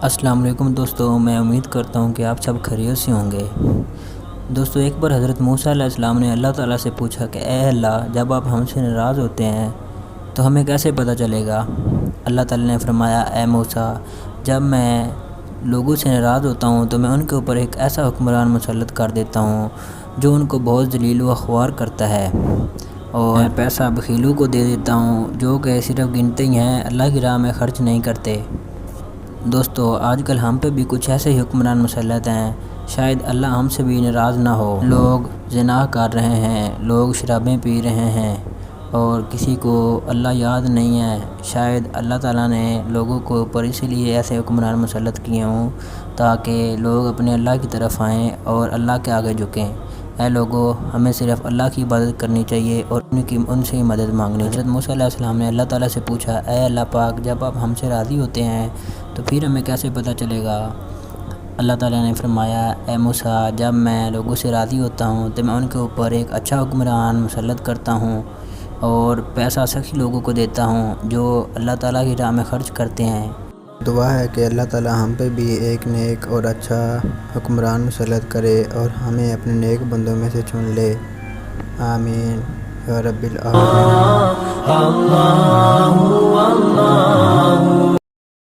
السلام علیکم دوستو، میں امید کرتا ہوں کہ آپ سب خیریت سے ہوں گے۔ دوستو، ایک بار حضرت موسیٰ علیہ السلام نے اللہ تعالیٰ سے پوچھا کہ اے اللہ، جب آپ ہم سے ناراض ہوتے ہیں تو ہمیں کیسے پتہ چلے گا؟ اللہ تعالیٰ نے فرمایا، اے موسیٰ، جب میں لوگوں سے ناراض ہوتا ہوں تو میں ان کے اوپر ایک ایسا حکمران مسلط کر دیتا ہوں جو ان کو بہت ذلیل و خوار کرتا ہے، اور پیسہ بخیلوں کو دے دیتا ہوں جو کہ صرف گنتے ہی ہیں، اللہ کی راہ میں خرچ نہیں کرتے۔ دوستو، آج کل ہم پہ بھی کچھ ایسے ہی حکمران مسلط ہیں، شاید اللہ ہم سے بھی ناراض نہ ہو۔ لوگ زنا کر رہے ہیں، لوگ شرابیں پی رہے ہیں، اور کسی کو اللہ یاد نہیں ہے۔ شاید اللہ تعالیٰ نے لوگوں کو اوپر اسی لیے ایسے حکمران مسلط کیے ہوں تاکہ لوگ اپنے اللہ کی طرف آئیں اور اللہ کے آگے جھکیں۔ اے لوگو، ہمیں صرف اللہ کی عبادت کرنی چاہیے اور ان سے ہی مدد مانگنی چاہیے۔ حضرت موسیٰ علیہ السلام نے اللہ تعالیٰ سے پوچھا، اے اللہ پاک، جب آپ ہم سے راضی ہوتے ہیں تو پھر ہمیں کیسے پتہ چلے گا؟ اللہ تعالیٰ نے فرمایا، اے موسیٰ، جب میں لوگوں سے راضی ہوتا ہوں تو میں ان کے اوپر ایک اچھا حکمران مسلط کرتا ہوں اور پیسہ سخی لوگوں کو دیتا ہوں جو اللہ تعالیٰ کی راہ میں خرچ کرتے ہیں۔ دعا ہے کہ اللہ تعالیٰ ہم پہ بھی ایک نیک اور اچھا حکمران مسلط کرے اور ہمیں اپنے نیک بندوں میں سے چن لے۔ آمین یا رب العالمین۔